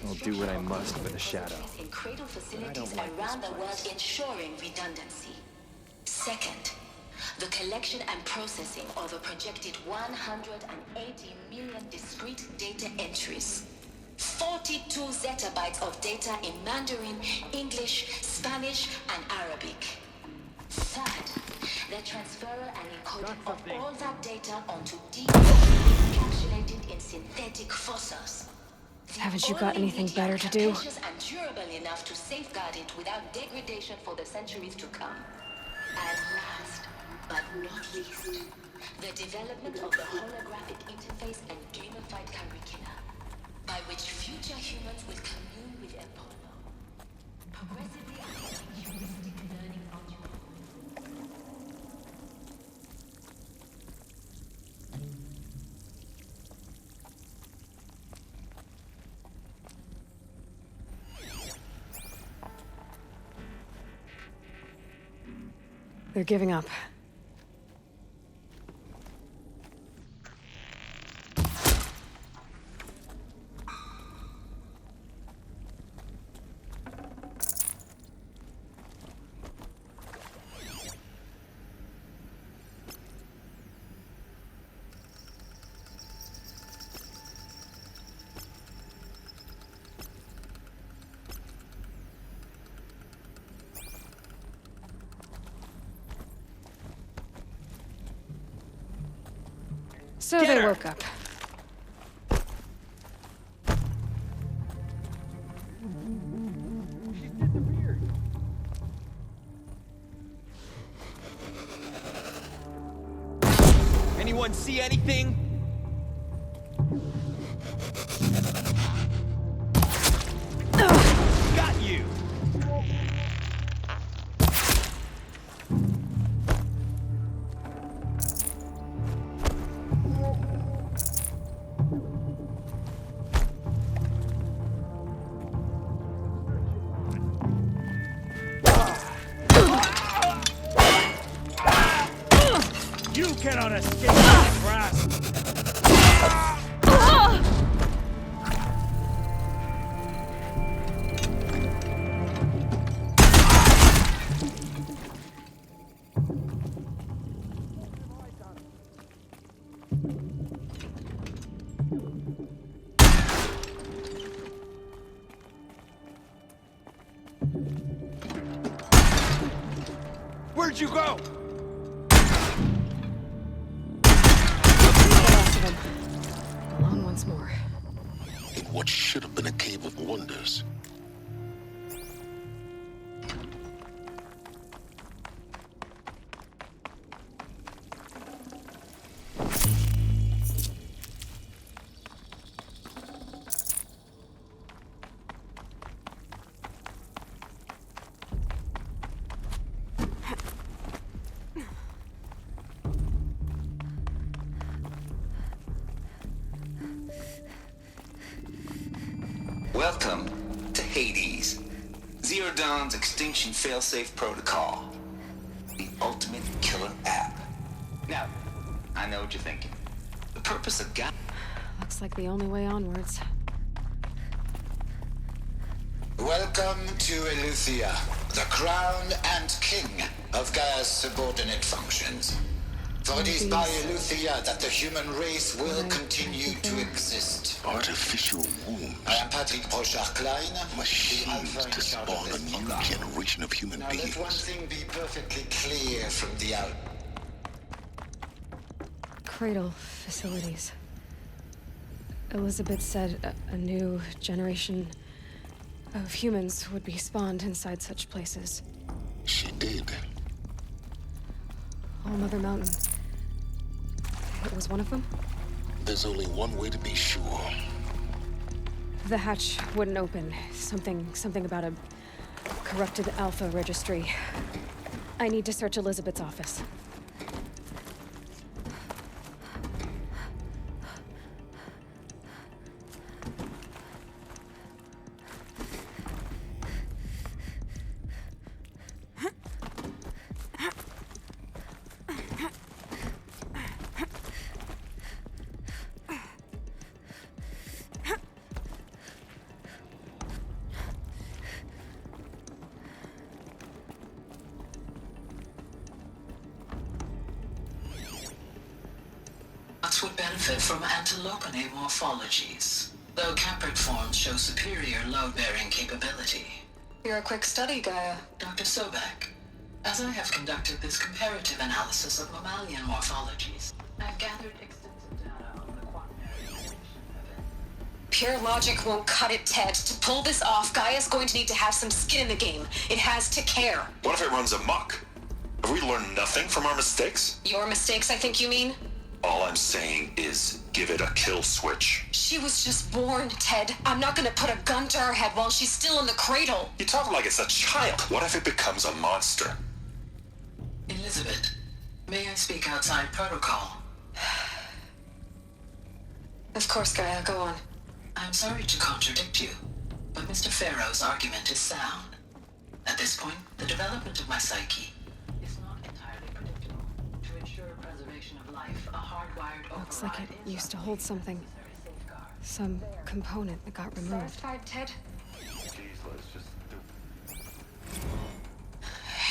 I'll do what I must for the Shadow. In cradle facilities don't like around this the world, ensuring redundancy. Second, the collection and processing of a projected 180 million discrete data entries. 42 zettabytes of data in Mandarin, English, Spanish, and Arabic. Third, the transferal and encoding of all that data onto deep encapsulated in synthetic fossils. Haven't you got anything better to do? Capacious and durable enough to safeguard it without degradation for the centuries to come. And last, but not least, the development of the holographic interface and gamified curricula, by which future humans will commune with Apollo, progressively unlocking heuristic learning modules. They're giving up. So they woke up. Anyone see anything? Got you! You cannot escape my grasp! Where'd you go? Alone once more. In what should have been a cave of wonders. Welcome to Hades, Zero Dawn's extinction failsafe protocol. The ultimate killer app. Now, I know what you're thinking. The purpose of GAIA... Looks like the only way onwards. Welcome to Eleuthia, the crown and king of Gaia's subordinate functions. For it is by Eleuthia that the human race will continue to exist. Artificial wombs. I am Patrick Brochard-Klein. Machines to spawn a new generation of human beings. Let one thing be perfectly clear from the out. Cradle facilities. Elizabeth said a new generation of humans would be spawned inside such places. She did. All Mother Mountain. It was one of them? There's only one way to be sure. The hatch wouldn't open. Something about a corrupted Alpha registry. I need to search Elizabeth's office. Would benefit from antilopinae morphologies, though caprid forms show superior load-bearing capability. You're a quick study, Gaia. Dr. Sobek, as I have conducted this comparative analysis of mammalian morphologies, I've gathered extensive data on the quaternary evolution of Pure logic won't cut it, Ted. To pull this off, Gaia's going to need to have some skin in the game. It has to care. What if it runs amok? Have we learned nothing from our mistakes? Your mistakes, I think you mean? All I'm saying is, give it a kill switch. She was just born, Ted. I'm not gonna put a gun to her head while she's still in the cradle. You talk like it's a child. What if it becomes a monster? Elizabeth, may I speak outside protocol? Of course, Gaia, go on. I'm sorry to contradict you, but Mr. Faro's argument is sound. At this point, the development of my psyche is not entirely predictable. To ensure preservation of life, a hardwired override... Looks like it used to hold something. Some component that got removed. Satisfied, Ted?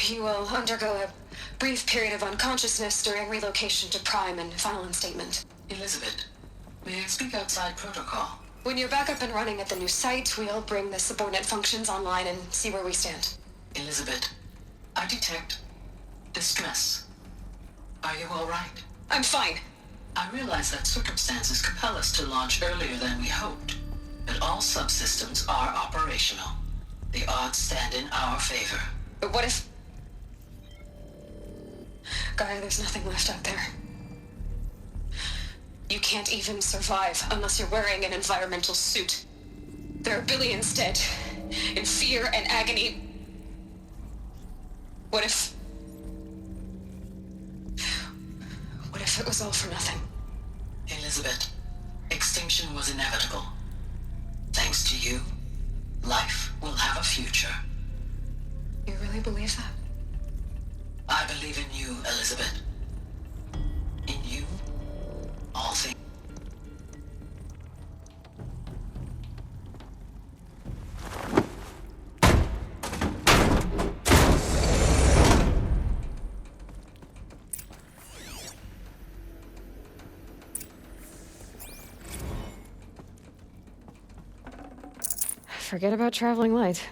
You will undergo a brief period of unconsciousness during relocation to Prime and final instatement. Elizabeth, may I speak outside protocol? When you're back up and running at the new site, we'll bring the subordinate functions online and see where we stand. Elizabeth, I detect distress. Are you all right? I'm fine. I realize that circumstances compel us to launch earlier than we hoped, but all subsystems are operational. The odds stand in our favor. But what if... Gaia, there's nothing left out there. You can't even survive unless you're wearing an environmental suit. There are billions dead, in fear and agony. What if it was all for nothing? Elizabeth, extinction was inevitable. Thanks to you, life will have a future. You really believe that? I believe in you, Elizabeth. In you, all things. Forget about traveling light.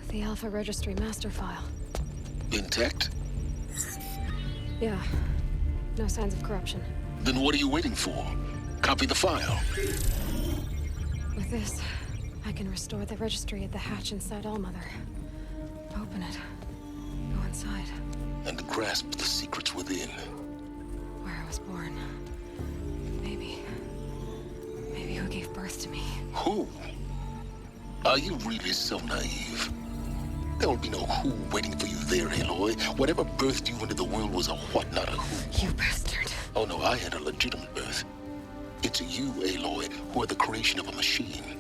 The Alpha Registry master file. Intact? Yeah. No signs of corruption. Then what are you waiting for? Copy the file. With this, I can restore the registry at the hatch inside Allmother. Open it. Go inside. And grasp the secrets within. Where I was born. Maybe who gave birth to me. Who? Are you really so naive? There will be no who waiting for you there, Aloy. Whatever birthed you into the world was a what, not a who. You bastard. Oh no, I had a legitimate birth. It's you, Aloy, who are the creation of a machine.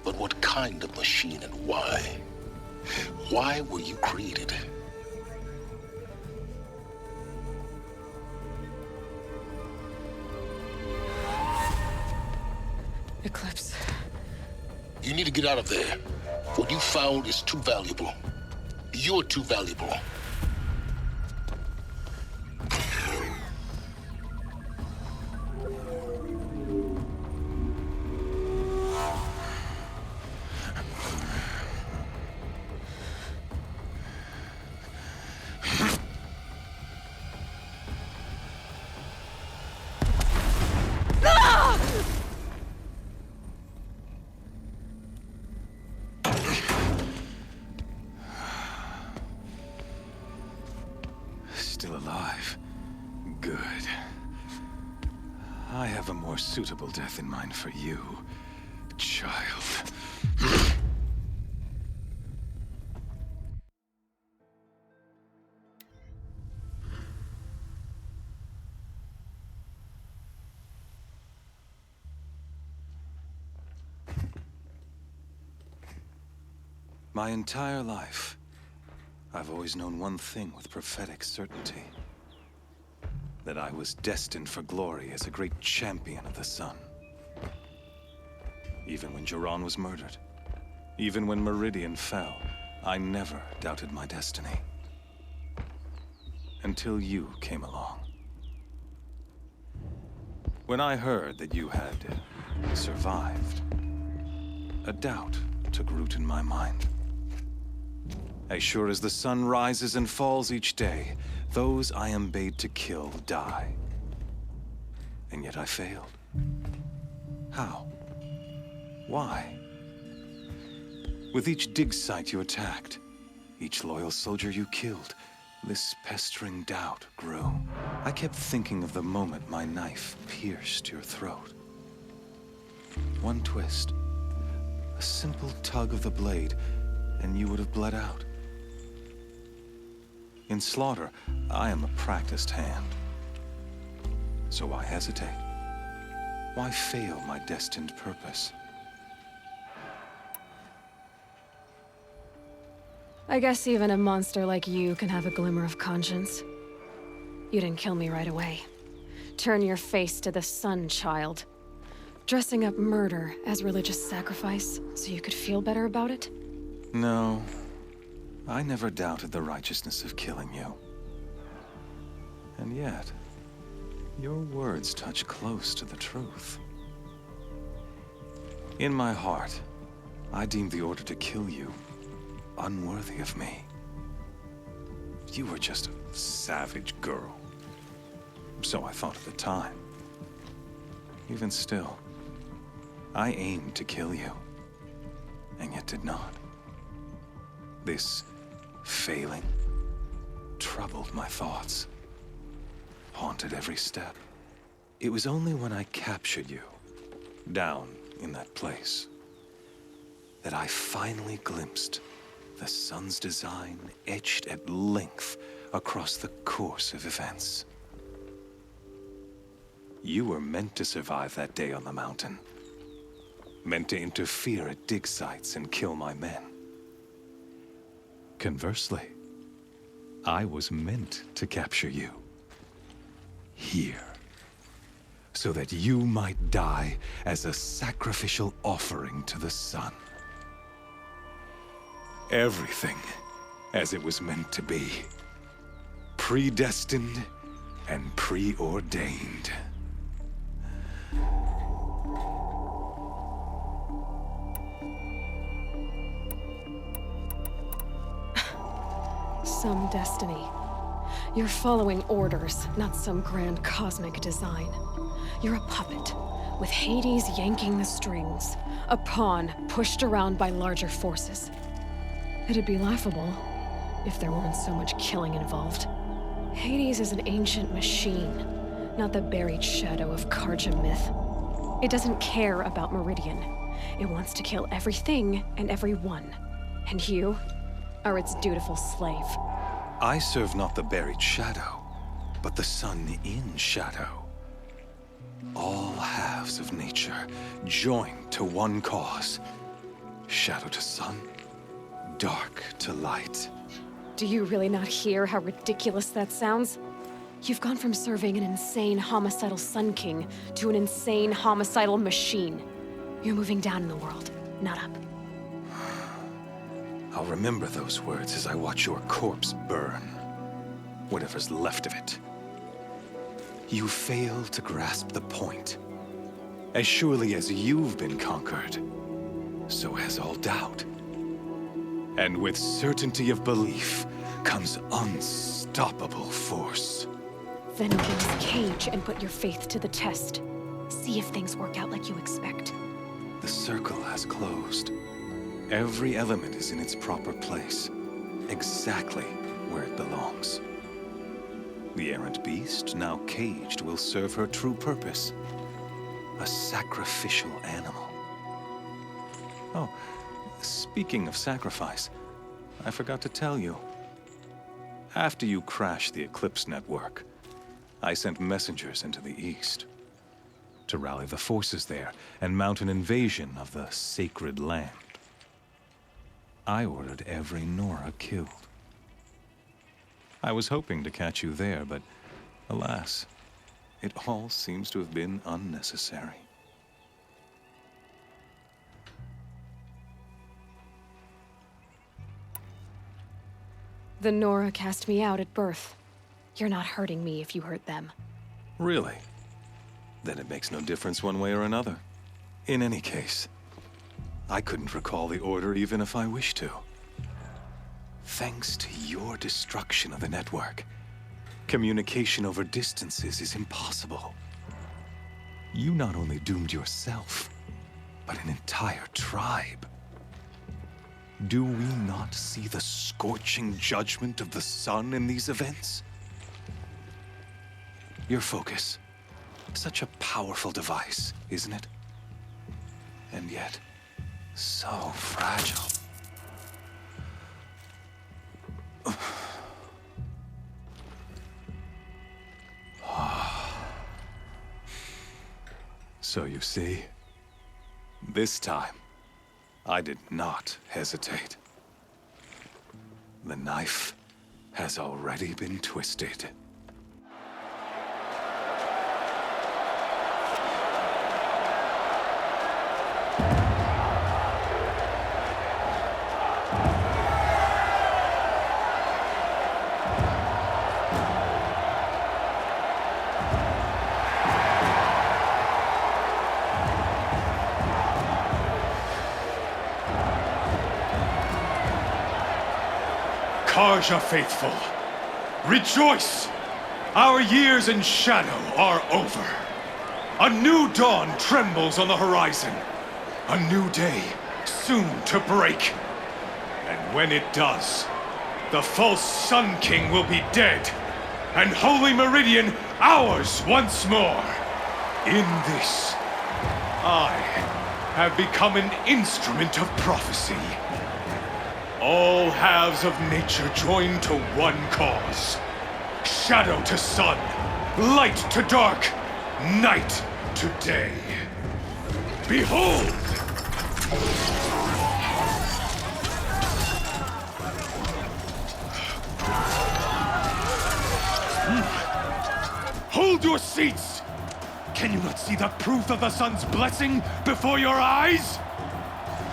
But what kind of machine and why? Why were you created? Eclipse. You need to get out of there. What you found is too valuable. You're too valuable. Still alive. Good. I have a more suitable death in mind for you, child. My entire life, I've always known one thing with prophetic certainty. That I was destined for glory as a great champion of the sun. Even when Jiran was murdered, even when Meridian fell, I never doubted my destiny. Until you came along. When I heard that you had survived, a doubt took root in my mind. As sure as the sun rises and falls each day, those I am bade to kill die. And yet I failed. How? Why? With each dig site you attacked, each loyal soldier you killed, this pestering doubt grew. I kept thinking of the moment my knife pierced your throat. One twist, a simple tug of the blade, and you would have bled out. In slaughter, I am a practiced hand. So why hesitate? Why fail my destined purpose? I guess even a monster like you can have a glimmer of conscience. You didn't kill me right away. Turn your face to the sun, child. Dressing up murder as religious sacrifice so you could feel better about it? No. I never doubted the righteousness of killing you. And yet, Your words touch close to the truth. In my heart, I deemed the order to kill you unworthy of me. You were just a savage girl. So I thought at the time. Even still, I aimed to kill you, and yet did not. This failing troubled my thoughts, haunted every step. It was only when I captured you, down in that place, that I finally glimpsed the sun's design etched at length across the course of events. You were meant to survive that day on the mountain. Meant to interfere at dig sites and kill my men. Conversely, I was meant to capture you. Here. So that you might die as a sacrificial offering to the sun. Everything as it was meant to be. Predestined and preordained. Some destiny. You're following orders, not some grand cosmic design. You're a puppet, with Hades yanking the strings. A pawn pushed around by larger forces. It'd be laughable if there weren't so much killing involved. Hades is an ancient machine, not the buried shadow of Karja myth. It doesn't care about Meridian. It wants to kill everything and everyone. And you are its dutiful slave. I serve not the buried shadow, but the sun in shadow. All halves of nature joined to one cause. Shadow to sun, dark to light. Do you really not hear how ridiculous that sounds? You've gone from serving an insane homicidal Sun King to an insane homicidal machine. You're moving down in the world, not up. I'll remember those words as I watch your corpse burn. Whatever's left of it. You fail to grasp the point. As surely as you've been conquered, so has all doubt. And with certainty of belief comes unstoppable force. Then get this cage and put your faith to the test. See if things work out like you expect. The circle has closed. Every element is in its proper place, exactly where it belongs. The errant beast, now caged, will serve her true purpose. A sacrificial animal. Oh, speaking of sacrifice, I forgot to tell you. After you crashed the Eclipse network, I sent messengers into the east to rally the forces there and mount an invasion of the sacred land. I ordered every Nora killed. I was hoping to catch you there, but alas, it all seems to have been unnecessary. The Nora cast me out at birth. You're not hurting me if you hurt them. Really? Then it makes no difference one way or another. In any case, I couldn't recall the order even if I wished to. Thanks to your destruction of the network, communication over distances is impossible. You not only doomed yourself, but an entire tribe. Do we not see the scorching judgment of the sun in these events? Your focus, such a powerful device, isn't it? And yet, so fragile. So you see, this time, I did not hesitate. The knife has already been twisted. Tarja faithful, rejoice! Our years in shadow are over. A new dawn trembles on the horizon. A new day soon to break. And when it does, the false Sun King will be dead, and Holy Meridian ours once more. In this, I have become an instrument of prophecy. All halves of nature join to one cause. Shadow to sun, light to dark, night to day. Behold! Hold your seats! Can you not see the proof of the sun's blessing before your eyes?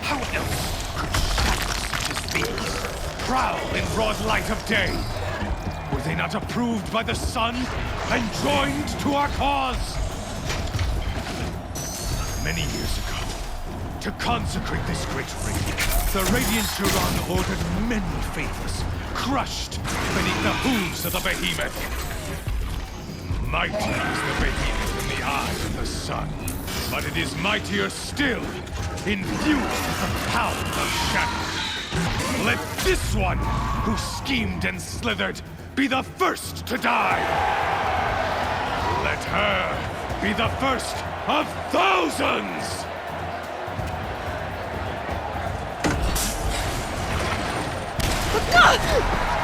How else could shadows such as these prowl in broad light of day? Were they not approved by the sun and joined to our cause? Many years ago, to consecrate this great ring, the Radiant Turan ordered many faithless, crushed beneath the hooves of the behemoth. Mighty is the behemoth in the eyes of the sun, but it is mightier still, infused with the power of shadow. Let this one, who schemed and slithered, be the first to die! Let her be the first of thousands! Ah!